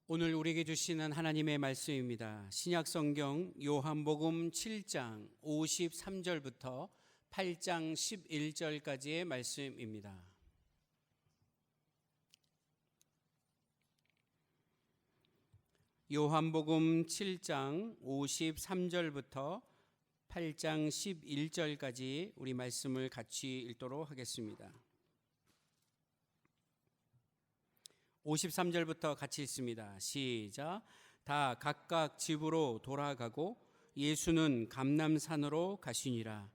오늘 우리에게 주시는 하나님의 말씀입니다. 신약성경 요한복음 7장 53절부터 8장 11절까지의 말씀입니다. 요한복음 7장 53절부터 8장 11절까지 우리 말씀을 같이 읽도록 하겠습니다. 53절부터 같이 읽습니다. 시작. 다 각각 집으로 돌아가고 예수는 감람산으로 가시니라.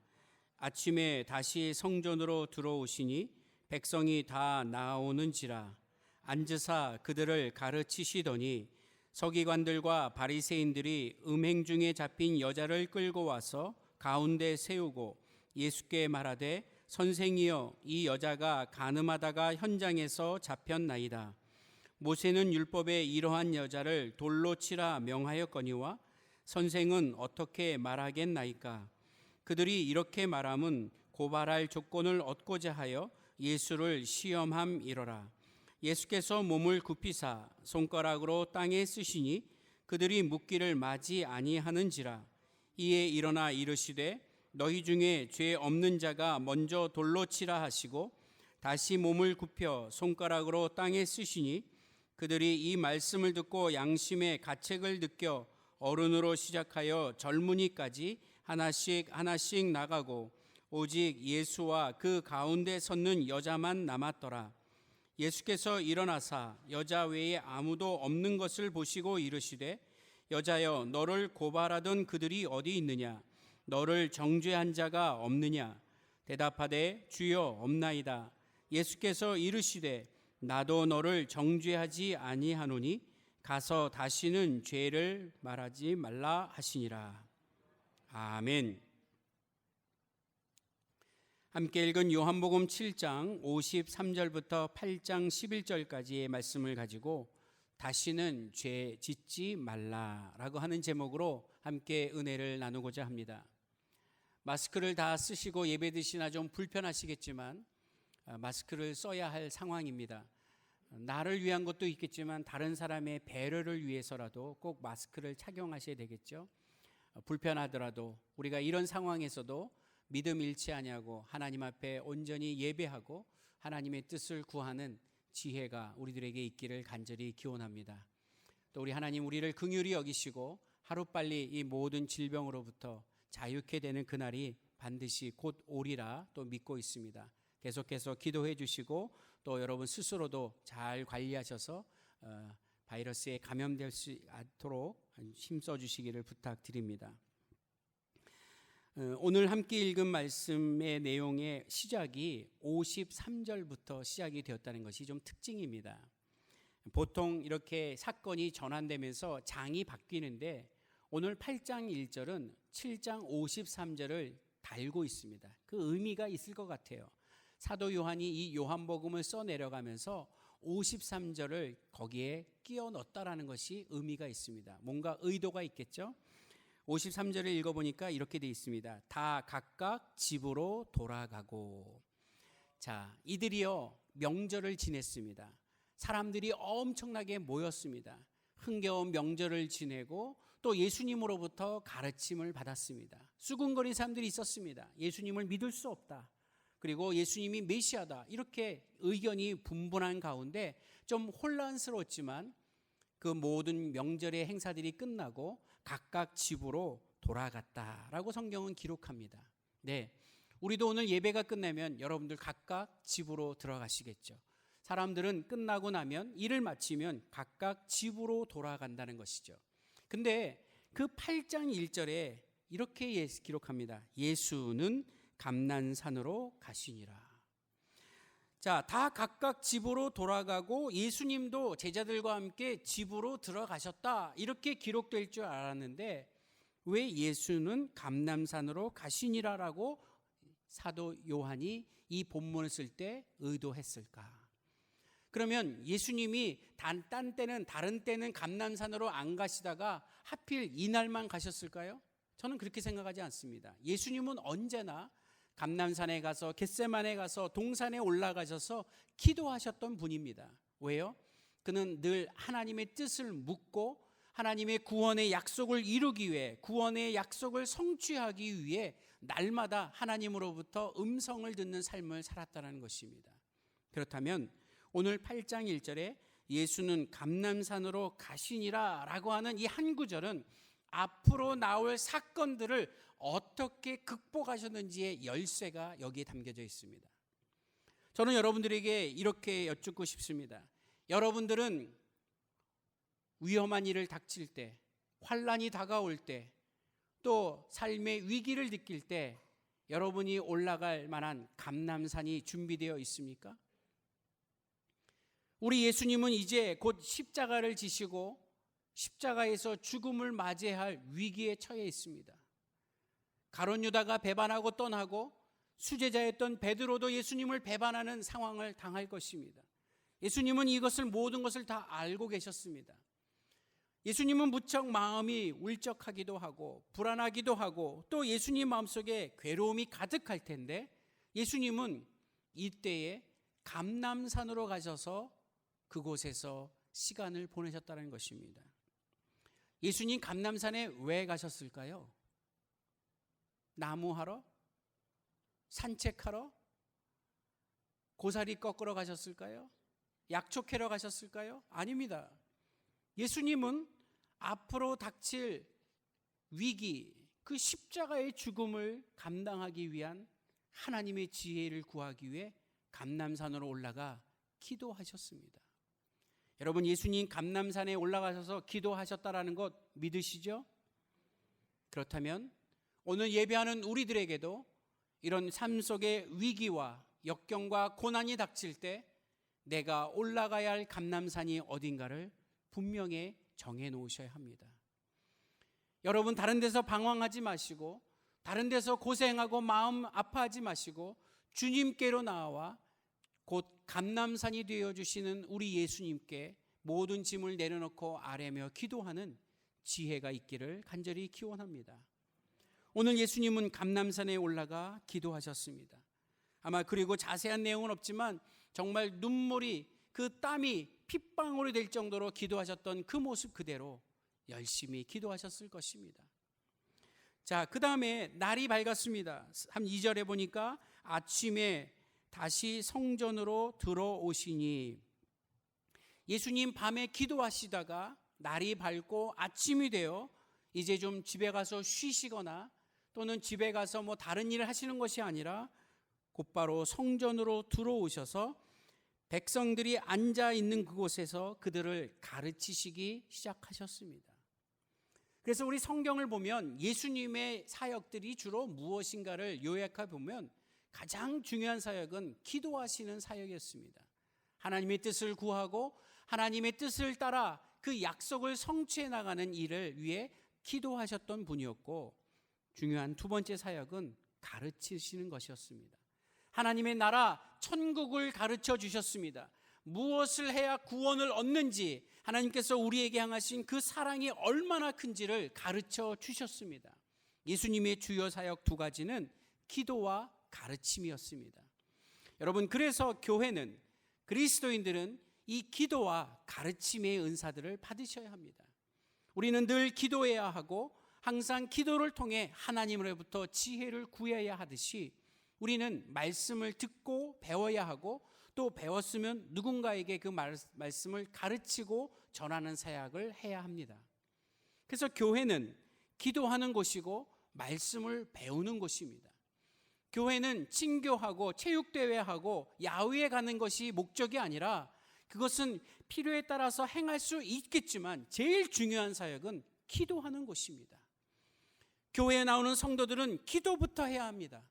아침에 다시 성전으로 들어오시니 백성이 다 나오는지라. 앉으사 그들을 가르치시더니 서기관들과 바리새인들이 음행 중에 잡힌 여자를 끌고 와서 가운데 세우고 예수께 말하되 선생이여, 이 여자가 간음하다가 현장에서 잡혔나이다. 모세는 율법에 이러한 여자를 돌로 치라 명하였거니와 선생은 어떻게 말하겠나이까? 그들이 이렇게 말함은 고발할 조건을 얻고자 하여 예수를 시험함이로라. 예수께서 몸을 굽히사 손가락으로 땅에 쓰시니 그들이 묻기를 마지 아니하는지라. 이에 일어나 이르시되 너희 중에 죄 없는 자가 먼저 돌로 치라 하시고 다시 몸을 굽혀 손가락으로 땅에 쓰시니 그들이 이 말씀을 듣고 양심의 가책을 느껴 어른으로 시작하여 젊은이까지 하나씩 나가고 오직 예수와 그 가운데 섰는 여자만 남았더라. 예수께서 일어나사 여자 외에 아무도 없는 것을 보시고 이르시되 여자여, 너를 고발하던 그들이 어디 있느냐? 너를 정죄한 자가 없느냐? 대답하되 주여, 없나이다. 예수께서 이르시되 나도 너를 정죄하지 아니하노니 가서 다시는 죄를 말하지 말라 하시니라. 아멘. 함께 읽은 요한복음 7장 53절부터 8장 11절까지의 말씀을 가지고 다시는 죄 짓지 말라라고 하는 제목으로 함께 은혜를 나누고자 합니다. 마스크를 다 쓰시고 예배 드시나 좀 불편하시겠지만 마스크를 써야 할 상황입니다. 나를 위한 것도 있겠지만 다른 사람의 배려를 위해서라도 꼭 마스크를 착용하셔야 되겠죠. 불편하더라도 우리가 이런 상황에서도 믿음 잃지 아니하고 하나님 앞에 온전히 예배하고 하나님의 뜻을 구하는 지혜가 우리들에게 있기를 간절히 기원합니다. 또 우리 하나님, 우리를 긍휼히 여기시고 하루빨리 이 모든 질병으로부터 자유케 되는 그날이 반드시 곧 오리라 또 믿고 있습니다. 계속해서 기도해 주시고 또 여러분 스스로도 잘 관리하셔서 바이러스에 감염될 수 않도록 힘써 주시기를 부탁드립니다. 오늘 함께 읽은 말씀의 내용의 시작이 53절부터 시작이 되었다는 것이 좀 특징입니다. 보통 이렇게 사건이 전환되면서 장이 바뀌는데 오늘 8장 1절은 7장 53절을 달고 있습니다. 그 의미가 있을 것 같아요. 사도 요한이 이 요한복음을 써내려가면서 53절을 거기에 끼워 넣었다라는 것이 의미가 있습니다. 뭔가 의도가 있겠죠. 53절을 읽어보니까 이렇게 되어 있습니다. 다 각각 집으로 돌아가고. 자, 이들이요 명절을 지냈습니다. 사람들이 엄청나게 모였습니다. 흥겨운 명절을 지내고 또 예수님으로부터 가르침을 받았습니다. 수군거린 사람들이 있었습니다. 예수님을 믿을 수 없다. 그리고 예수님이 메시아다. 이렇게 의견이 분분한 가운데 좀 혼란스러웠지만 그 모든 명절의 행사들이 끝나고 각각 집으로 돌아갔다라고 성경은 기록합니다. 네, 우리도 오늘 예배가 끝나면 여러분들 각각 집으로 들어가시겠죠. 사람들은 끝나고 나면 일을 마치면 각각 집으로 돌아간다는 것이죠. 근데 그 8장 1절에 이렇게 기록합니다. 예수는 감람산으로 가시니라. 자, 다 각각 집으로 돌아가고 예수님도 제자들과 함께 집으로 들어가셨다. 이렇게 기록될 줄 알았는데 왜 예수는 감람산으로 가시니라라고 사도 요한이 이 본문을 쓸 때 의도했을까? 그러면 예수님이 딴 때는 다른 때는 감람산으로 안 가시다가 하필 이날만 가셨을까요? 저는 그렇게 생각하지 않습니다. 예수님은 언제나 감람산에 가서 겟세마네 가서 동산에 올라가셔서 기도하셨던 분입니다. 왜요? 그는 늘 하나님의 뜻을 묻고 하나님의 구원의 약속을 이루기 위해, 구원의 약속을 성취하기 위해 날마다 하나님으로부터 음성을 듣는 삶을 살았다는 것입니다. 그렇다면 오늘 8장 1절에 예수는 감람산으로 가시니라 라고 하는 이 한 구절은 앞으로 나올 사건들을 어떻게 극복하셨는지의 열쇠가 여기에 담겨져 있습니다. 저는 여러분들에게 이렇게 여쭙고 싶습니다. 여러분들은 위험한 일을 닥칠 때, 환난이 다가올 때, 또 삶의 위기를 느낄 때 여러분이 올라갈 만한 감람산이 준비되어 있습니까? 우리 예수님은 이제 곧 십자가를 지시고 십자가에서 죽음을 맞이할 위기에 처해 있습니다. 가룟 유다가 배반하고 떠나고 수제자였던 베드로도 예수님을 배반하는 상황을 당할 것입니다. 예수님은 이것을 모든 것을 다 알고 계셨습니다. 예수님은 무척 마음이 울적하기도 하고 불안하기도 하고 또 예수님 마음속에 괴로움이 가득할 텐데 예수님은 이때에 감람산으로 가셔서 그곳에서 시간을 보내셨다는 것입니다. 예수님 감람산에 왜 가셨을까요? 나무하러? 산책하러? 고사리 꺾으러 가셨을까요? 약초캐러 가셨을까요? 아닙니다. 예수님은 앞으로 닥칠 위기, 그 십자가의 죽음을 감당하기 위한 하나님의 지혜를 구하기 위해 감람산으로 올라가 기도하셨습니다. 여러분, 예수님 감람산에 올라가셔서 기도하셨다라는 것 믿으시죠? 그렇다면 오늘 예배하는 우리들에게도 이런 삶 속의 위기와 역경과 고난이 닥칠 때 내가 올라가야 할 감람산이 어딘가를 분명히 정해 놓으셔야 합니다. 여러분, 다른 데서 방황하지 마시고 다른 데서 고생하고 마음 아파하지 마시고 주님께로 나와 곧 감람산이 되어주시는 우리 예수님께 모든 짐을 내려놓고 아뢰며 기도하는 지혜가 있기를 간절히 기원합니다. 오늘 예수님은 감람산에 올라가 기도하셨습니다. 아마 그리고 자세한 내용은 없지만 정말 눈물이, 그 땀이 핏방울이 될 정도로 기도하셨던 그 모습 그대로 열심히 기도하셨을 것입니다. 자, 그 다음에 날이 밝았습니다. 2절에 보니까 아침에 다시 성전으로 들어오시니, 예수님 밤에 기도하시다가 날이 밝고 아침이 되어 이제 좀 집에 가서 쉬시거나 또는 집에 가서 뭐 다른 일을 하시는 것이 아니라 곧바로 성전으로 들어오셔서 백성들이 앉아 있는 그곳에서 그들을 가르치시기 시작하셨습니다. 그래서 우리 성경을 보면 예수님의 사역들이 주로 무엇인가를 요약해 보면 가장 중요한 사역은 기도하시는 사역이었습니다. 하나님의 뜻을 구하고 하나님의 뜻을 따라 그 약속을 성취해 나가는 일을 위해 기도하셨던 분이었고, 중요한 두 번째 사역은 가르치시는 것이었습니다. 하나님의 나라 천국을 가르쳐 주셨습니다. 무엇을 해야 구원을 얻는지, 하나님께서 우리에게 향하신 그 사랑이 얼마나 큰지를 가르쳐 주셨습니다. 예수님의 주요 사역 두 가지는 기도와 가르침이었습니다. 여러분, 그래서 교회는, 그리스도인들은 이 기도와 가르침의 은사들을 받으셔야 합니다. 우리는 늘 기도해야 하고 항상 기도를 통해 하나님으로부터 지혜를 구해야 하듯이 우리는 말씀을 듣고 배워야 하고 또 배웠으면 누군가에게 그 말씀을 가르치고 전하는 사역을 해야 합니다. 그래서 교회는 기도하는 곳이고 말씀을 배우는 곳입니다. 교회는 친교하고 체육대회하고 야외에 가는 것이 목적이 아니라 그것은 필요에 따라서 행할 수 있겠지만 제일 중요한 사역은 기도하는 곳입니다. 교회에 나오는 성도들은 기도부터 해야 합니다.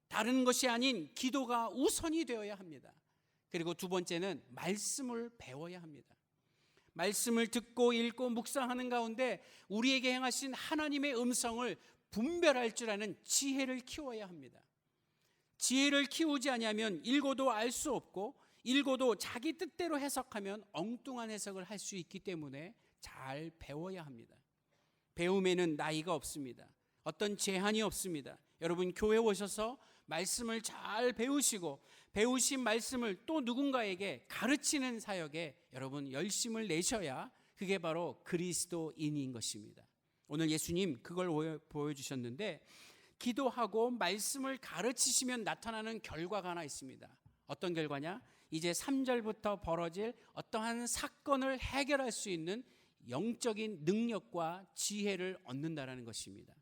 다른 것이 아닌 기도가 우선이 되어야 합니다. 그리고 두 번째는 말씀을 배워야 합니다. 말씀을 듣고 읽고 묵상하는 가운데 우리에게 행하신 하나님의 음성을 분별할 줄 아는 지혜를 키워야 합니다. 지혜를 키우지 않으면 읽어도 알 수 없고 읽어도 자기 뜻대로 해석하면 엉뚱한 해석을 할 수 있기 때문에 잘 배워야 합니다. 배움에는 나이가 없습니다. 어떤 제한이 없습니다. 여러분, 교회 오셔서 말씀을 잘 배우시고 배우신 말씀을 또 누군가에게 가르치는 사역에 여러분 열심을 내셔야 그게 바로 그리스도인인 것입니다. 오늘 예수님 그걸 보여주셨는데, 기도하고 말씀을 가르치시면 나타나는 결과가 하나 있습니다. 어떤 결과냐? 이제 3절부터 벌어질 어떠한 사건을 해결할 수 있는 영적인 능력과 지혜를 얻는다라는 것입니다.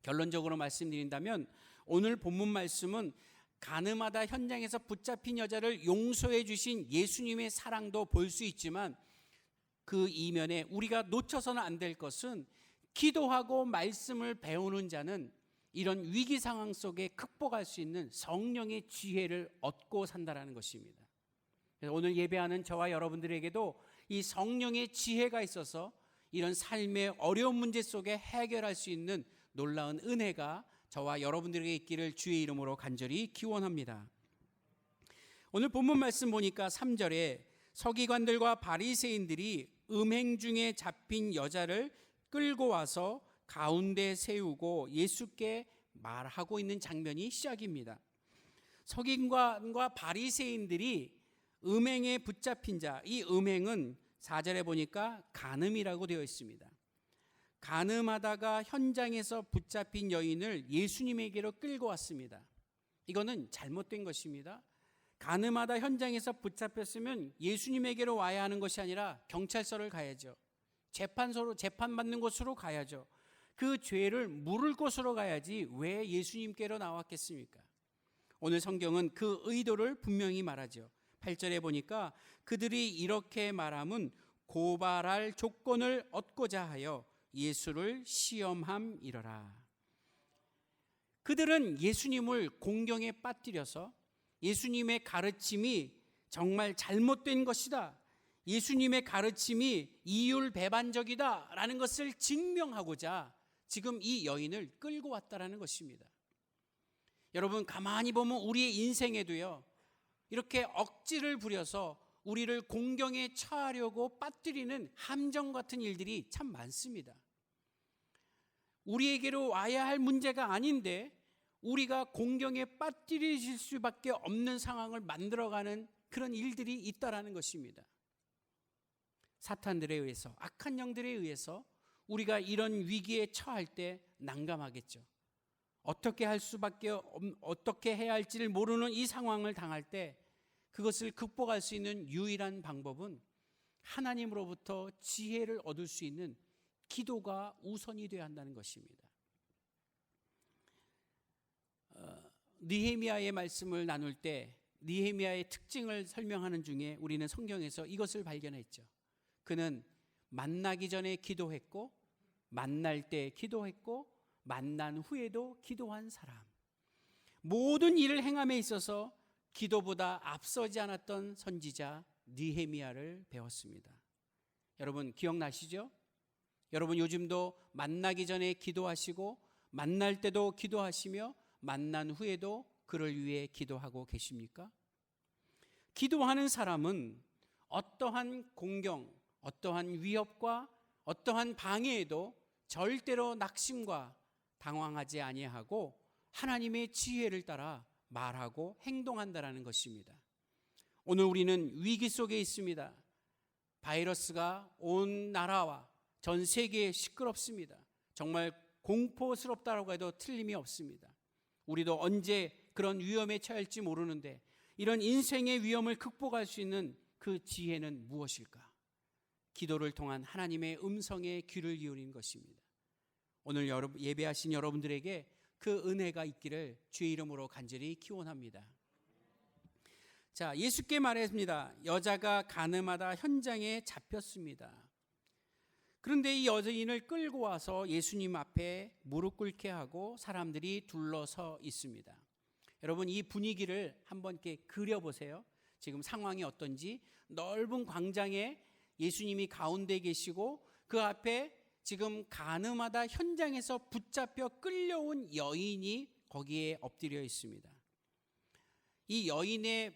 결론적으로 말씀드린다면 오늘 본문 말씀은 가늠하다 현장에서 붙잡힌 여자를 용서해 주신 예수님의 사랑도 볼 수 있지만, 그 이면에 우리가 놓쳐서는 안 될 것은 기도하고 말씀을 배우는 자는 이런 위기 상황 속에 극복할 수 있는 성령의 지혜를 얻고 산다라는 것입니다. 그래서 오늘 예배하는 저와 여러분들에게도 이 성령의 지혜가 있어서 이런 삶의 어려운 문제 속에 해결할 수 있는 놀라운 은혜가 저와 여러분들에게 있기를 주의 이름으로 간절히 기원합니다. 오늘 본문 말씀 보니까 3절에 서기관들과 바리새인들이 음행 중에 잡힌 여자를 끌고 와서 가운데 세우고 예수께 말하고 있는 장면이 시작입니다. 서기관과 바리새인들이 음행에 붙잡힌 자, 이 음행은 4절에 보니까 간음이라고 되어 있습니다. 간음하다가 현장에서 붙잡힌 여인을 예수님에게로 끌고 왔습니다. 이거는 잘못된 것입니다. 간음하다 현장에서 붙잡혔으면 예수님에게로 와야 하는 것이 아니라 경찰서를 가야죠. 재판소로 재판받는 곳으로 가야죠. 그 죄를 물을 곳으로 가야지 왜 예수님께로 나왔겠습니까? 오늘 성경은 그 의도를 분명히 말하죠. 8절에 보니까 그들이 이렇게 말함은 고발할 조건을 얻고자 하여 예수를 시험함이러라. 그들은 예수님을 공경에 빠뜨려서 예수님의 가르침이 정말 잘못된 것이다, 예수님의 가르침이 이율배반적이다 라는 것을 증명하고자 지금 이 여인을 끌고 왔다라는 것입니다. 여러분, 가만히 보면 우리의 인생에도요, 이렇게 억지를 부려서 우리를 공경에 처하려고 빠뜨리는 함정 같은 일들이 참 많습니다. 우리에게로 와야 할 문제가 아닌데 우리가 공경에 빠뜨리실 수밖에 없는 상황을 만들어가는 그런 일들이 있다라는 것입니다. 사탄들에 의해서, 악한 영들에 의해서 우리가 이런 위기에 처할 때 난감하겠죠. 어떻게 해야 할지를 모르는 이 상황을 당할 때 그것을 극복할 수 있는 유일한 방법은 하나님으로부터 지혜를 얻을 수 있는 기도가 우선이 되어야 한다는 것입니다. 느헤미야의 말씀을 나눌 때 느헤미야의 특징을 설명하는 중에 우리는 성경에서 이것을 발견했죠. 그는 만나기 전에 기도했고, 만날 때 기도했고, 만난 후에도 기도한 사람. 모든 일을 행함에 있어서 기도보다 앞서지 않았던 선지자 느헤미야를 배웠습니다. 여러분 기억나시죠? 여러분 요즘도 만나기 전에 기도하시고, 만날 때도 기도하시며, 만난 후에도 그를 위해 기도하고 계십니까? 기도하는 사람은 어떠한 공경, 어떠한 위협과 어떠한 방해에도 절대로 낙심과 당황하지 아니하고 하나님의 지혜를 따라 말하고 행동한다라는 것입니다. 오늘 우리는 위기 속에 있습니다. 바이러스가 온 나라와 전 세계에 시끄럽습니다. 정말 공포스럽다고 해도 틀림이 없습니다. 우리도 언제 그런 위험에 처할지 모르는데 이런 인생의 위험을 극복할 수 있는 그 지혜는 무엇일까? 기도를 통한 하나님의 음성에 귀를 기울이는 것입니다. 오늘 예배하신 여러분들에게 그 은혜가 있기를 주의 이름으로 간절히 기원합니다. 자, 예수께 말했습니다. 여자가 간음하다 현장에 잡혔습니다. 그런데 이 여인을 끌고 와서 예수님 앞에 무릎 꿇게 하고 사람들이 둘러서 있습니다. 여러분 이 분위기를 한번 이렇게 그려보세요. 지금 상황이 어떤지. 넓은 광장에 예수님이 가운데 계시고 그 앞에 지금 간음하다 현장에서 붙잡혀 끌려온 여인이 거기에 엎드려 있습니다. 이 여인의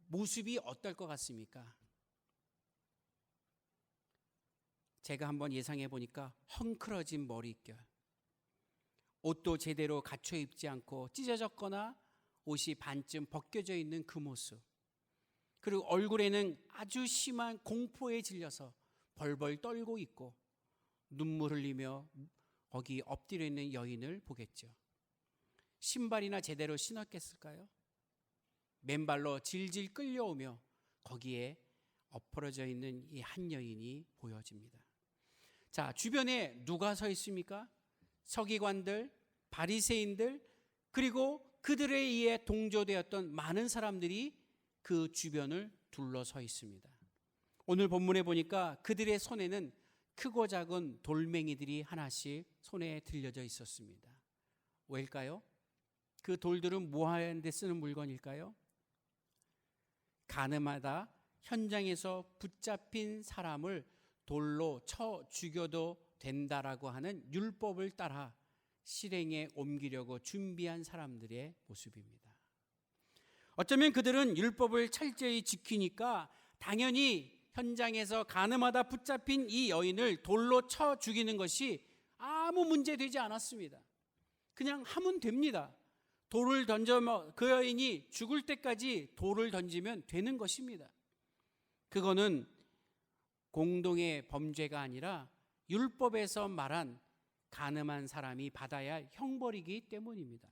모습이 어떨 것 같습니까? 제가 한번 예상해 보니까 헝클어진 머릿결, 옷도 제대로 갖춰 입지 않고 찢어졌거나 옷이 반쯤 벗겨져 있는 그 모습, 그리고 얼굴에는 아주 심한 공포에 질려서 벌벌 떨고 있고 눈물 흘리며 거기 엎드려 있는 여인을 보겠죠. 신발이나 제대로 신었겠을까요? 맨발로 질질 끌려오며 거기에 엎어져 있는 이 한 여인이 보여집니다. 자, 주변에 누가 서 있습니까? 서기관들, 바리새인들, 그리고 그들에 의해 동조되었던 많은 사람들이 그 주변을 둘러서 있습니다. 오늘 본문에 보니까 그들의 손에는 크고 작은 돌멩이들이 하나씩 손에 들려져 있었습니다. 왜일까요? 그 돌들은 뭐 하는데 쓰는 물건일까요? 가늠하다 현장에서 붙잡힌 사람을 돌로 쳐 죽여도 된다라고 하는 율법을 따라 실행에 옮기려고 준비한 사람들의 모습입니다. 어쩌면 그들은 율법을 철저히 지키니까 당연히 현장에서 가늠하다 붙잡힌 이 여인을 돌로 쳐 죽이는 것이 아무 문제 되지 않았습니다. 그냥 하면 됩니다. 돌을 던져 그 여인이 죽을 때까지 돌을 던지면 되는 것입니다. 그거는 공동의 범죄가 아니라 율법에서 말한 가늠한 사람이 받아야 할 형벌이기 때문입니다.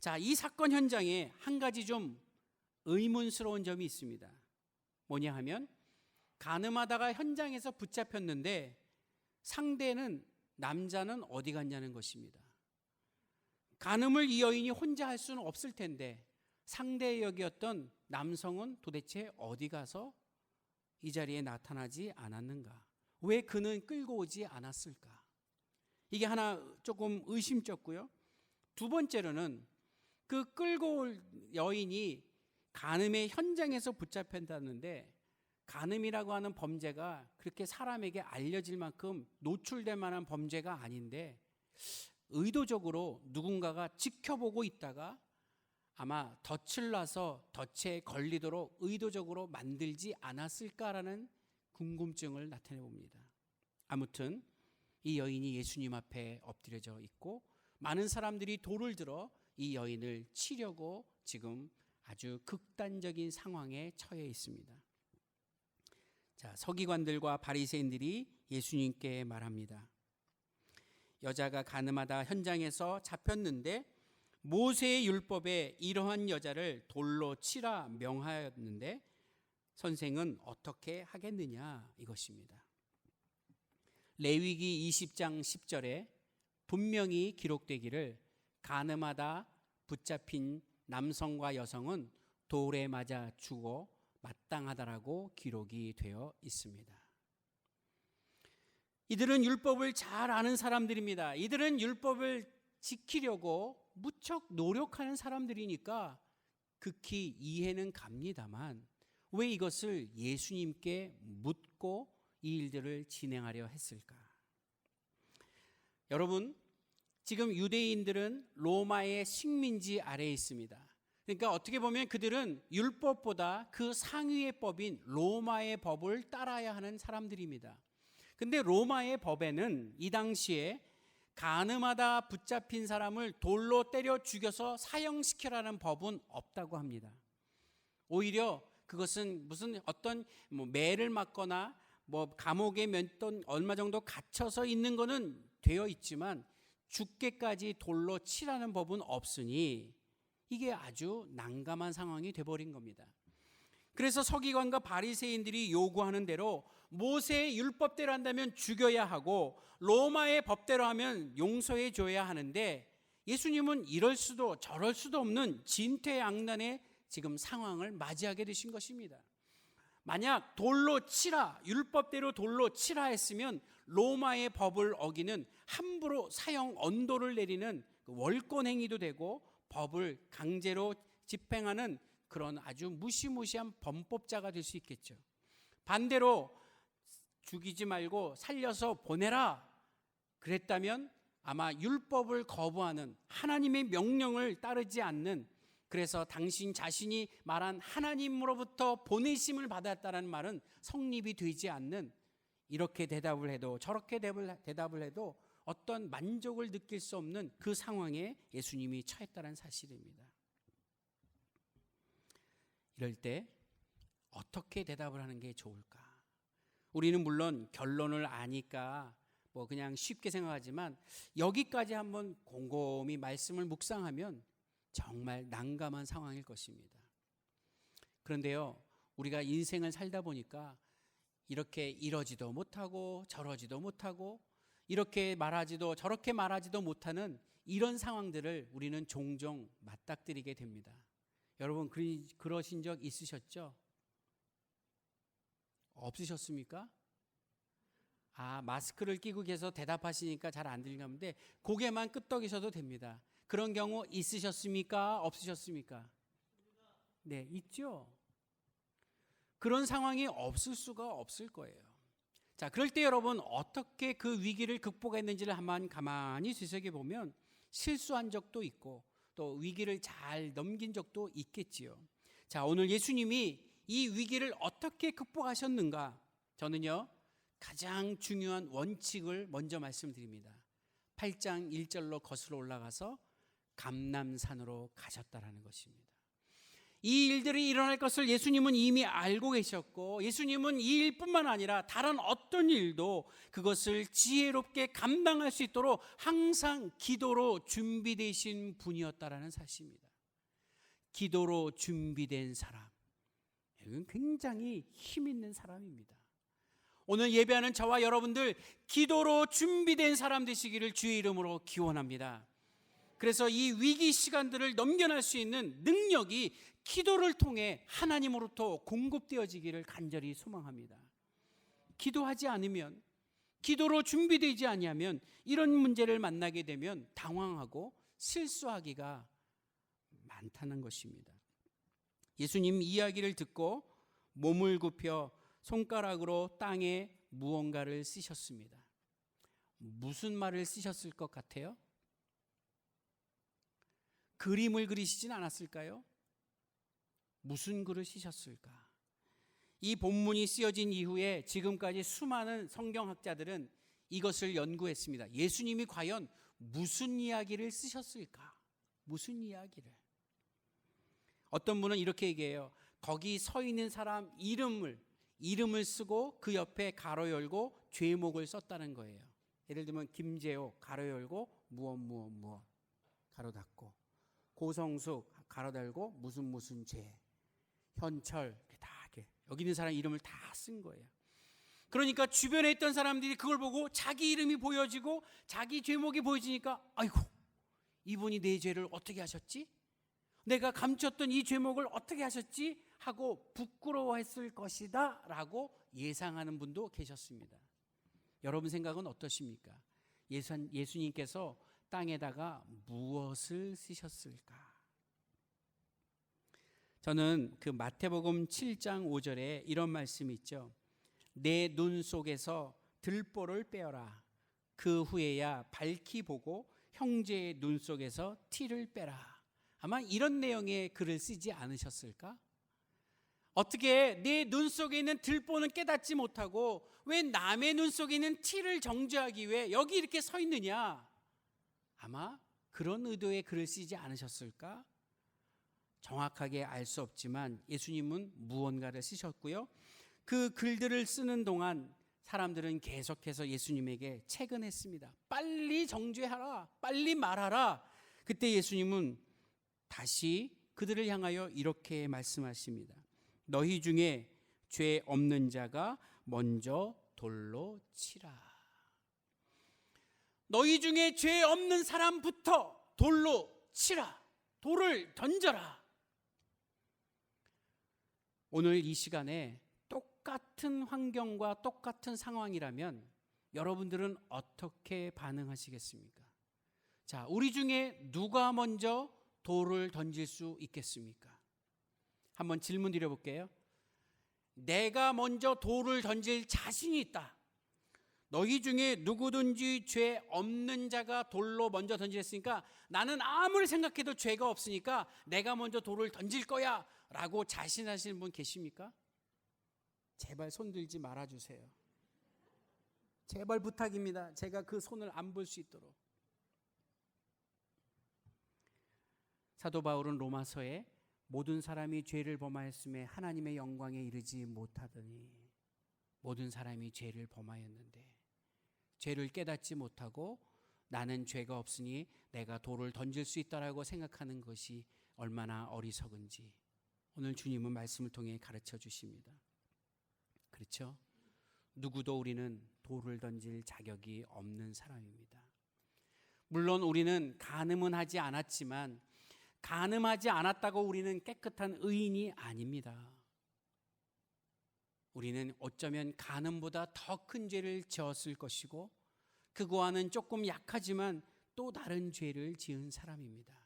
자, 이 사건 현장에 한 가지 좀 의문스러운 점이 있습니다. 뭐냐 하면 가늠하다가 현장에서 붙잡혔는데 상대는 남자는 어디 갔냐는 것입니다. 가늠을 이 여인이 혼자 할 수는 없을 텐데 상대의 역이었던 남성은 도대체 어디 가서 이 자리에 나타나지 않았는가? 왜 그는 끌고 오지 않았을까? 이게 하나 조금 의심쩍고요. 두 번째로는 그 끌고 올 여인이 간음의 현장에서 붙잡혔다는데 간음이라고 하는 범죄가 그렇게 사람에게 알려질 만큼 노출될 만한 범죄가 아닌데 의도적으로 누군가가 지켜보고 있다가 아마 덫을 놔서 덫에 걸리도록 의도적으로 만들지 않았을까라는 궁금증을 나타내 봅니다. 아무튼 이 여인이 예수님 앞에 엎드려져 있고 많은 사람들이 돌을 들어 이 여인을 치려고 지금 아주 극단적인 상황에 처해 있습니다. 자, 서기관들과 바리새인들이 예수님께 말합니다. 여자가 간음하다 현장에서 잡혔는데 모세의 율법에 이러한 여자를 돌로 치라 명하였는데 선생은 어떻게 하겠느냐 이것입니다. 레위기 20장 10절에 분명히 기록되기를 간음하다 붙잡힌 남성과 여성은 돌에 맞아 죽어 마땅하다라고 기록이 되어 있습니다. 이들은 율법을 잘 아는 사람들입니다. 이들은 율법을 지키려고 무척 노력하는 사람들이니까 극히 이해는 갑니다만 왜 이것을 예수님께 묻고 이 일들을 진행하려 했을까? 여러분, 지금 유대인들은 로마의 식민지 아래에 있습니다. 그러니까 어떻게 보면 그들은 율법보다 그 상위의 법인 로마의 법을 따라야 하는 사람들입니다. 근데 로마의 법에는 이 당시에 간음하다 붙잡힌 사람을 돌로 때려 죽여서 사형시키라는 법은 없다고 합니다. 오히려 그것은 무슨 어떤 매를 맞거나 감옥에 몇 돈 얼마 정도 갇혀서 있는 거는 되어 있지만 죽게까지 돌로 치라는 법은 없으니 이게 아주 난감한 상황이 돼버린 겁니다. 그래서 서기관과 바리새인들이 요구하는 대로 모세의 율법대로 한다면 죽여야 하고 로마의 법대로 하면 용서해 줘야 하는데 예수님은 이럴 수도 저럴 수도 없는 진퇴양난의 지금 상황을 맞이하게 되신 것입니다. 만약 돌로 치라, 율법대로 돌로 치라 했으면 로마의 법을 어기는 함부로 사형 언도를 내리는 월권 행위도 되고 법을 강제로 집행하는 그런 아주 무시무시한 범법자가 될 수 있겠죠. 반대로 죽이지 말고 살려서 보내라 그랬다면 아마 율법을 거부하는 하나님의 명령을 따르지 않는, 그래서 당신 자신이 말한 하나님으로부터 보내심을 받았다는 말은 성립이 되지 않는, 이렇게 대답을 해도 저렇게 대답을 해도 어떤 만족을 느낄 수 없는 그 상황에 예수님이 처했다는 사실입니다. 이럴 때 어떻게 대답을 하는 게 좋을까? 우리는 물론 결론을 아니까 뭐 그냥 쉽게 생각하지만 여기까지 한번 곰곰이 말씀을 묵상하면 정말 난감한 상황일 것입니다. 그런데요, 우리가 인생을 살다 보니까 이렇게 이러지도 못하고 저러지도 못하고 이렇게 말하지도 저렇게 말하지도 못하는 이런 상황들을 우리는 종종 맞닥뜨리게 됩니다. 여러분 그러신 적 있으셨죠? 없으셨습니까? 마스크를 끼고 계셔서 대답하시니까 잘 안 들리는데 고개만 끄덕이셔도 됩니다. 그런 경우 있으셨습니까? 없으셨습니까? 네, 있죠. 그런 상황이 없을 수가 없을 거예요. 자, 그럴 때 여러분 어떻게 그 위기를 극복했는지를 한번 가만히 되새겨 보면 실수한 적도 있고 또 위기를 잘 넘긴 적도 있겠지요. 자, 오늘 예수님이 이 위기를 어떻게 극복하셨는가? 저는요, 가장 중요한 원칙을 먼저 말씀드립니다. 8장 1절로 거슬러 올라가서 감람산으로 가셨다라는 것입니다. 이 일들이 일어날 것을 예수님은 이미 알고 계셨고 예수님은 이 일뿐만 아니라 다른 어떤 일도 그것을 지혜롭게 감당할 수 있도록 항상 기도로 준비되신 분이었다라는 사실입니다. 기도로 준비된 사람, 이건 굉장히 힘 있는 사람입니다. 오늘 예배하는 저와 여러분들 기도로 준비된 사람 되시기를 주의 이름으로 기원합니다. 그래서 이 위기 시간들을 넘겨낼 수 있는 능력이 기도를 통해 하나님으로부터 공급되어지기를 간절히 소망합니다. 기도하지 않으면, 기도로 준비되지 아니하면 이런 문제를 만나게 되면 당황하고 실수하기가 많다는 것입니다. 예수님 이야기를 듣고 몸을 굽혀 손가락으로 땅에 무언가를 쓰셨습니다. 무슨 말을 쓰셨을 것 같아요? 그림을 그리시진 않았을까요? 무슨 글을 쓰셨을까? 이 본문이 쓰여진 이후에 지금까지 수많은 성경학자들은 이것을 연구했습니다. 예수님이 과연 무슨 이야기를 쓰셨을까? 무슨 이야기를? 어떤 분은 이렇게 얘기해요. 거기 서 있는 사람 이름을 쓰고 그 옆에 가로 열고 죄목을 썼다는 거예요. 예를 들면 김재호 가로 열고 무엇 가로 닫고, 고성숙 가로 달고 무슨 죄, 현철 다 이렇게 여기 있는 사람 이름을 다 쓴 거예요. 그러니까 주변에 있던 사람들이 그걸 보고 자기 이름이 보여지고 자기 죄목이 보여지니까 아이고, 이분이 내 죄를 어떻게 하셨지? 내가 감췄던 이 죄목을 어떻게 하셨지? 하고 부끄러워했을 것이다 라고 예상하는 분도 계셨습니다. 여러분 생각은 어떠십니까? 예수님께서 땅에다가 무엇을 쓰셨을까? 저는 그 마태복음 7장 5절에 이런 말씀이 있죠. 내 눈 속에서 들보를 빼어라. 그 후에야 밝히 보고 형제의 눈 속에서 티를 빼라. 아마 이런 내용의 글을 쓰지 않으셨을까? 어떻게 내 눈 속에 있는 들보는 깨닫지 못하고 왜 남의 눈 속에 있는 티를 정죄하기 위해 여기 이렇게 서 있느냐? 아마 그런 의도의 글을 쓰지 않으셨을까? 정확하게 알 수 없지만 예수님은 무언가를 쓰셨고요. 그 글들을 쓰는 동안 사람들은 계속해서 예수님에게 채근했습니다. 빨리 정죄하라, 빨리 말하라. 그때 예수님은 다시 그들을 향하여 이렇게 말씀하십니다. 너희 중에 죄 없는 자가 먼저 돌로 치라. 너희 중에 죄 없는 사람부터 돌로 치라. 돌을 던져라. 오늘 이 시간에 똑같은 환경과 똑같은 상황이라면 여러분들은 어떻게 반응하시겠습니까? 자, 우리 중에 누가 먼저 돌을 던질 수 있겠습니까? 한번 질문 드려볼게요. 내가 먼저 돌을 던질 자신이 있다. 너희 중에 누구든지 죄 없는 자가 돌로 먼저 던지랬으니까 나는 아무리 생각해도 죄가 없으니까 내가 먼저 돌을 던질 거야 라고 자신하시는 분 계십니까? 제발 손 들지 말아주세요. 제발 부탁입니다. 제가 그 손을 안 볼 수 있도록. 사도 바울은 로마서에 모든 사람이 죄를 범하였음에 하나님의 영광에 이르지 못하더니, 모든 사람이 죄를 범하였는데 죄를 깨닫지 못하고 나는 죄가 없으니 내가 돌을 던질 수 있다라고 생각하는 것이 얼마나 어리석은지 오늘 주님은 말씀을 통해 가르쳐 주십니다. 그렇죠? 누구도 우리는 돌을 던질 자격이 없는 사람입니다. 물론 우리는 간음은 하지 않았지만 간음하지 않았다고 우리는 깨끗한 의인이 아닙니다. 우리는 어쩌면 간음보다 더 큰 죄를 지었을 것이고 그거와는 조금 약하지만 또 다른 죄를 지은 사람입니다.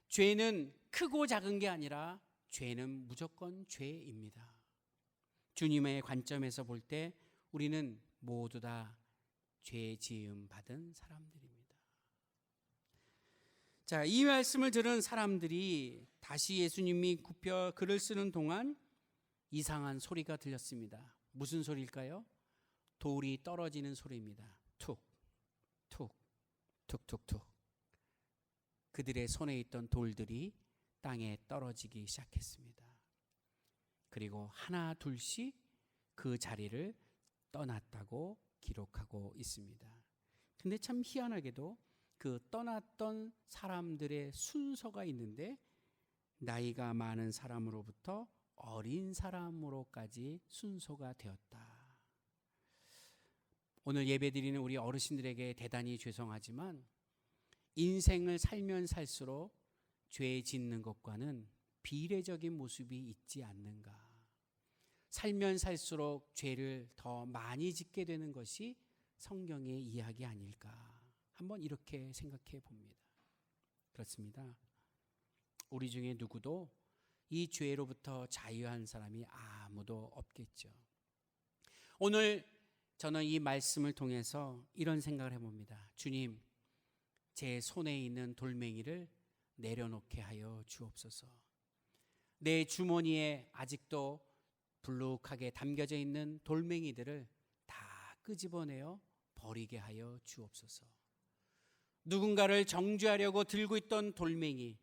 죄는 크고 작은 게 아니라 죄는 무조건 죄입니다. 주님의 관점에서 볼 때 우리는 모두 다 죄 지음 받은 사람들입니다. 자, 이 말씀을 들은 사람들이 다시 예수님이 굽혀 글을 쓰는 동안 이상한 소리가 들렸습니다. 무슨 소리일까요? 돌이 떨어지는 소리입니다. 툭, 툭, 툭, 툭, 툭. 그들의 손에 있던 돌들이 땅에 떨어지기 시작했습니다. 그리고 하나 둘씩 그 자리를 떠났다고 기록하고 있습니다. 근데 참 희한하게도 그 떠났던 사람들의 순서가 있는데 나이가 많은 사람으로부터 어린 사람으로까지 순서가 되었다. 오늘 예배드리는 우리 어르신들에게 대단히 죄송하지만 인생을 살면 살수록 죄 짓는 것과는 비례적인 모습이 있지 않는가. 살면 살수록 죄를 더 많이 짓게 되는 것이 성경의 이야기 아닐까. 한번 이렇게 생각해 봅니다. 그렇습니다. 우리 중에 누구도 이 죄로부터 자유한 사람이 아무도 없겠죠. 오늘 저는 이 말씀을 통해서 이런 생각을 해봅니다. 주님, 제 손에 있는 돌멩이를 내려놓게 하여 주옵소서. 내 주머니에 아직도 불룩하게 담겨져 있는 돌멩이들을 다 끄집어내어 버리게 하여 주옵소서. 누군가를 정죄하려고 들고 있던 돌멩이,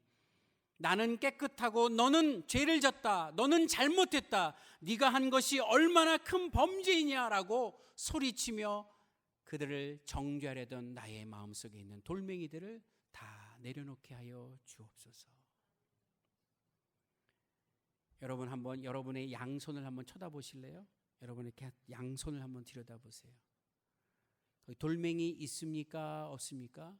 나는 깨끗하고 너는 죄를 졌다, 너는 잘못했다, 네가 한 것이 얼마나 큰 범죄이냐라고 소리치며 그들을 정죄하려던 나의 마음속에 있는 돌멩이들을 다 내려놓게 하여 주옵소서. 여러분 한번 여러분의 양손을 한번 쳐다보실래요? 여러분 이렇게 양손을 한번 들여다보세요. 거기 돌멩이 있습니까? 없습니까?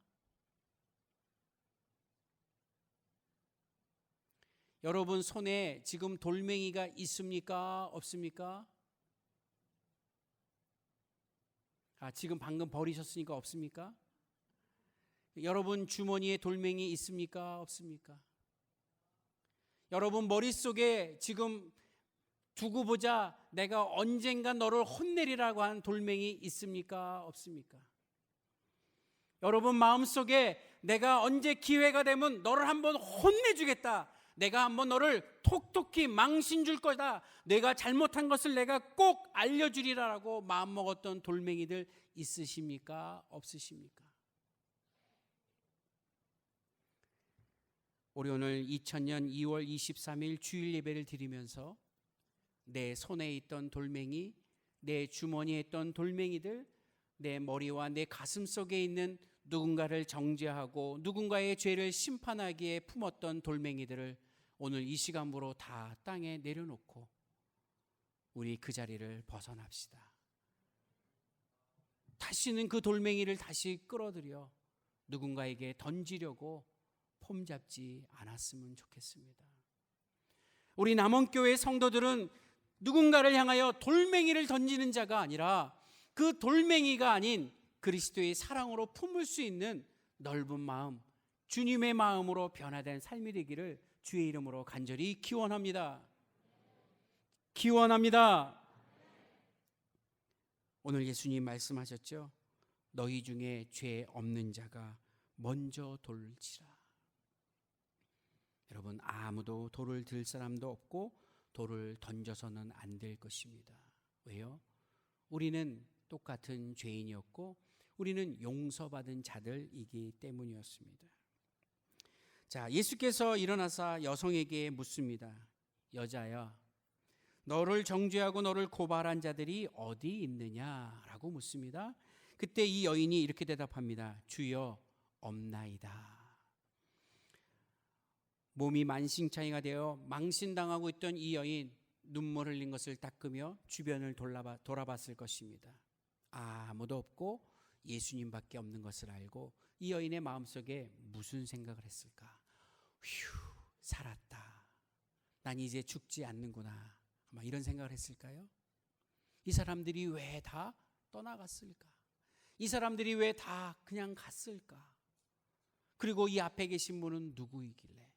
여러분 손에 지금 돌멩이가 있습니까? 없습니까? 지금 방금 버리셨으니까 없습니까? 여러분 주머니에 돌멩이 있습니까? 없습니까? 여러분 머릿속에 지금 두고 보자 내가 언젠가 너를 혼내리라고 한 돌멩이 있습니까? 없습니까? 여러분 마음속에 내가 언제 기회가 되면 너를 한번 혼내주겠다, 내가 한번 너를 톡톡히 망신 줄 거다, 내가 잘못한 것을 내가 꼭 알려주리라고 마음먹었던 돌멩이들 있으십니까? 없으십니까? 우리 오늘 2000년 2월 23일 주일 예배를 드리면서 내 손에 있던 돌멩이, 내 주머니에 있던 돌멩이들, 내 머리와 내 가슴 속에 있는 누군가를 정죄하고 누군가의 죄를 심판하기에 품었던 돌멩이들을 오늘 이 시간부로 다 땅에 내려놓고 우리 그 자리를 벗어납시다. 다시는 그 돌멩이를 다시 끌어들여 누군가에게 던지려고 폼 잡지 않았으면 좋겠습니다. 우리 남원교회 성도들은 누군가를 향하여 돌멩이를 던지는 자가 아니라 그 돌멩이가 아닌 그리스도의 사랑으로 품을 수 있는 넓은 마음, 주님의 마음으로 변화된 삶이 되기를 주의 이름으로 간절히 기원합니다. 기원합니다. 오늘 예수님 말씀하셨죠? 너희 중에 죄 없는 자가 먼저 돌지라. 여러분 아무도 돌을 들 사람도 없고 돌을 던져서는 안 될 것입니다. 왜요? 우리는 똑같은 죄인이었고 우리는 용서받은 자들이기 때문이었습니다. 자, 예수께서 일어나사 여성에게 묻습니다. 여자야, 너를 정죄하고 너를 고발한 자들이 어디 있느냐라고 묻습니다. 그때 이 여인이 이렇게 대답합니다. 주여, 없나이다. 몸이 만신창이가 되어 망신당하고 있던 이 여인, 눈물 흘린 것을 닦으며 주변을 돌아봤을 것입니다. 아무도 없고 예수님밖에 없는 것을 알고 이 여인의 마음속에 무슨 생각을 했을까? 휴, 살았다. 난 이제 죽지 않는구나. 아마 이런 생각을 했을까요? 이 사람들이 왜 다 떠나갔을까? 이 사람들이 왜 다 그냥 갔을까? 그리고 이 앞에 계신 분은 누구이길래?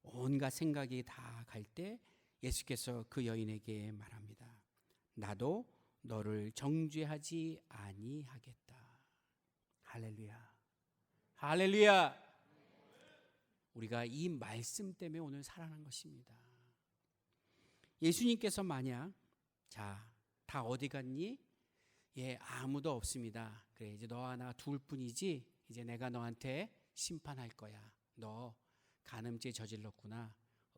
온갖 생각이 다 갈 때 예수께서 그 여인에게 말합니다. 나도 너를 정죄하지 아니하겠다. 할렐루야. 할렐루야. 우리가 이 말씀 때문에 오늘 살아난 것입니다. 예수님께서 만약 자, 다 어디 갔니? 예, 아무도 없습니다. 그래, 이제 너와 나 둘 뿐이지. 이제 내가 너한테 심판할 거야. 너 간음죄 저질렀구나.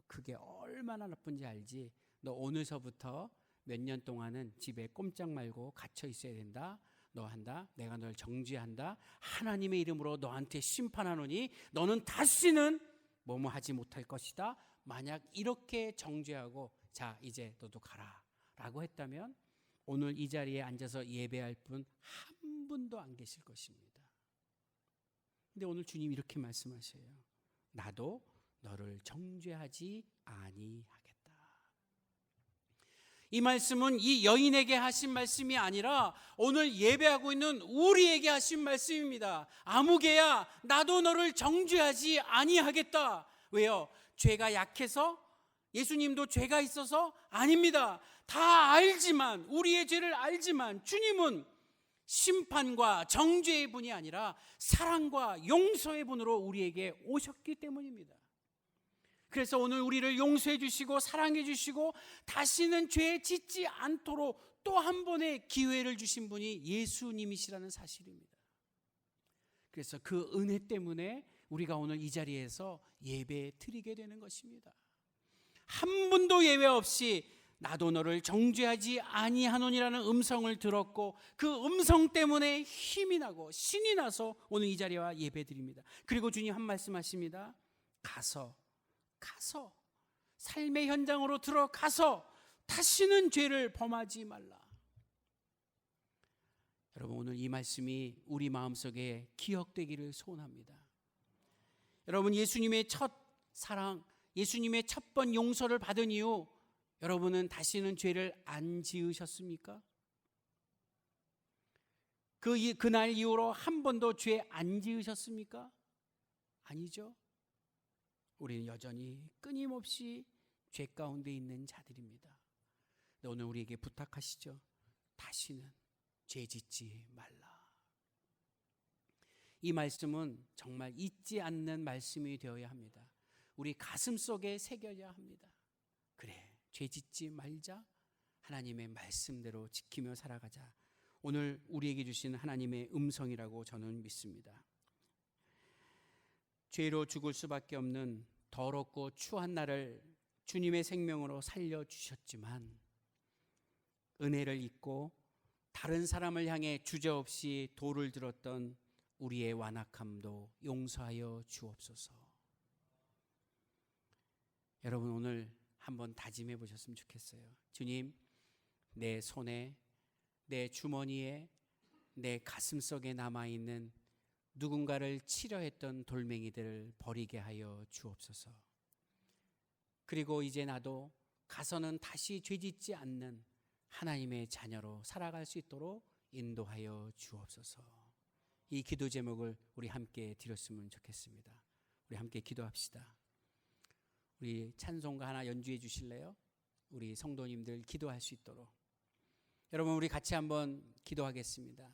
그게 얼마나 나쁜지 알지? 너 오늘서부터 몇 년 동안은 집에 꼼짝 말고 갇혀 있어야 된다. 너 한다. 내가 널 정죄한다. 하나님의 이름으로 너한테 심판하노니 너는 다시는 뭐뭐 하지 못할 것이다. 만약 이렇게 정죄하고 자, 이제 너도 가라 라고 했다면 오늘 이 자리에 앉아서 예배할 분 한 분도 안 계실 것입니다. 근데 오늘 주님 이렇게 말씀하셔요. 나도 너를 정죄하지 아니하겠다. 이 말씀은 이 여인에게 하신 말씀이 아니라 오늘 예배하고 있는 우리에게 하신 말씀입니다. 아무개야, 나도 너를 정죄하지 아니하겠다. 왜요? 죄가 약해서? 예수님도 죄가 있어서? 아닙니다. 다 알지만, 우리의 죄를 알지만 주님은 심판과 정죄의 분이 아니라 사랑과 용서의 분으로 우리에게 오셨기 때문입니다. 그래서 오늘 우리를 용서해 주시고 사랑해 주시고 다시는 죄 짓지 않도록 또 한 번의 기회를 주신 분이 예수님이시라는 사실입니다. 그래서 그 은혜 때문에 우리가 오늘 이 자리에서 예배 드리게 되는 것입니다. 한 분도 예외 없이 나도 너를 정죄하지 아니하노니라는 음성을 들었고 그 음성 때문에 힘이 나고 신이 나서 오늘 이 자리와 예배 드립니다. 그리고 주님 한 말씀 하십니다. 가서 삶의 현장으로 들어가서 다시는 죄를 범하지 말라. 여러분, 오늘 이 말씀이 우리 마음속에 기억되기를 소원합니다. 여러분, 예수님의 첫 사랑, 예수님의 첫 번 용서를 받은 이후 여러분은 다시는 죄를 안 지으셨습니까? 그날 이후로 한 번도 죄 안 지으셨습니까? 아니죠. 우리는 여전히 끊임없이 죄 가운데 있는 자들입니다. 근데 오늘 우리에게 부탁하시죠. 다시는 죄 짓지 말라. 이 말씀은 정말 잊지 않는 말씀이 되어야 합니다. 우리 가슴 속에 새겨야 합니다. 그래, 죄 짓지 말자. 하나님의 말씀대로 지키며 살아가자. 오늘 우리에게 주신 하나님의 음성이라고 저는 믿습니다. 죄로 죽을 수밖에 없는 더럽고 추한 나를 주님의 생명으로 살려주셨지만 은혜를 잊고 다른 사람을 향해 주저없이 돌을 들었던 우리의 완악함도 용서하여 주옵소서. 여러분, 오늘 한번 다짐해 보셨으면 좋겠어요. 주님, 내 손에, 내 주머니에, 내 가슴 속에 남아있는 누군가를 치려했던 돌멩이들을 버리게 하여 주옵소서. 그리고 이제 나도 가서는 다시 죄짓지 않는 하나님의 자녀로 살아갈 수 있도록 인도하여 주옵소서. 이 기도 제목을 우리 함께 드렸으면 좋겠습니다. 우리 함께 기도합시다. 우리 찬송가 하나 연주해 주실래요? 우리 성도님들 기도할 수 있도록. 여러분, 우리 같이 한번 기도하겠습니다.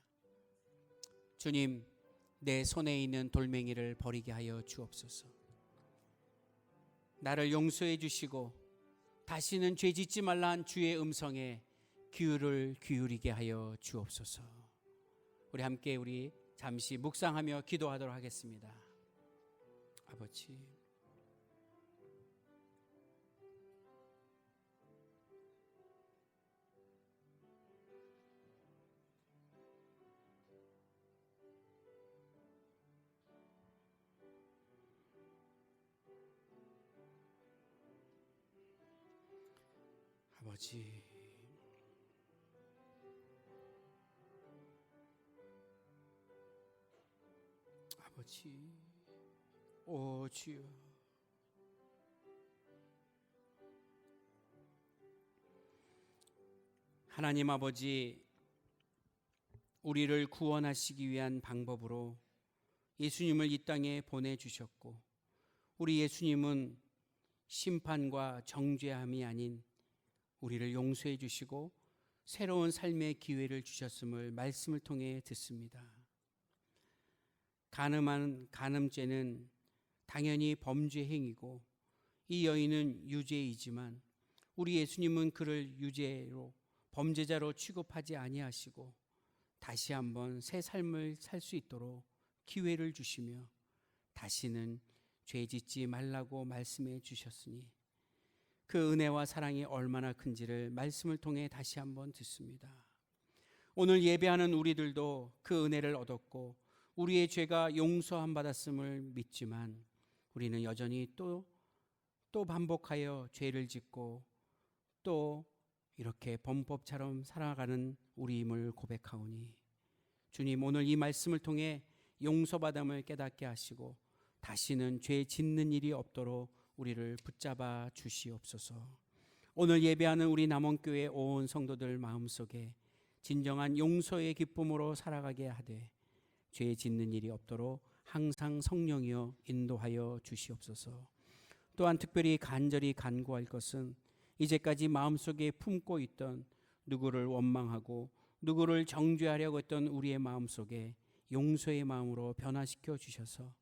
주님, 내 손에 있는 돌멩이를 버리게 하여 주옵소서. 나를 용서해 주시고 다시는 죄 짓지 말라는 주의 음성에 귀를 기울이게 하여 주옵소서. 우리 함께 우리 잠시 묵상하며 기도하도록 하겠습니다. 아버지, 아버지, 아버지, 오 주여, 하나님 아버지, 우리를 구원하시기 위한 방법으로 예수님을 이 땅에 보내주셨고, 우리 예수님은 심판과 정죄함이 아닌 우리를 용서해 주시고 새로운 삶의 기회를 주셨음을 말씀을 통해 듣습니다. 간음죄는 당연히 범죄 행위고 이 여인은 유죄이지만 우리 예수님은 그를 유죄로 범죄자로 취급하지 아니하시고 다시 한번 새 삶을 살 수 있도록 기회를 주시며 다시는 죄 짓지 말라고 말씀해 주셨으니 그 은혜와 사랑이 얼마나 큰지를 말씀을 통해 다시 한번 듣습니다. 오늘 예배하는 우리들도 그 은혜를 얻었고 우리의 죄가 용서함 받았음을 믿지만 우리는 여전히 또 반복하여 죄를 짓고 또 이렇게 범법처럼 살아가는 우리임을 고백하오니 주님, 오늘 이 말씀을 통해 용서받음을 깨닫게 하시고 다시는 죄 짓는 일이 없도록 우리를 붙잡아 주시옵소서. 오늘 예배하는 우리 남원교회 온 성도들 마음속에 진정한 용서의 기쁨으로 살아가게 하되 죄 짓는 일이 없도록 항상 성령이여 인도하여 주시옵소서. 또한 특별히 간절히 간구할 것은 이제까지 마음속에 품고 있던 누구를 원망하고 누구를 정죄하려고 했던 우리의 마음속에 용서의 마음으로 변화시켜 주셔서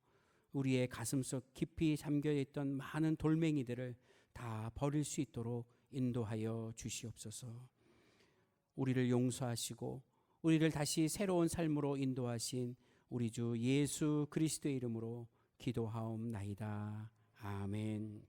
우리의 가슴속 깊이 잠겨있던 많은 돌멩이들을 다 버릴 수 있도록 인도하여 주시옵소서. 우리를 용서하시고 우리를 다시 새로운 삶으로 인도하신 우리 주 예수 그리스도의 이름으로 기도하옵나이다. 아멘.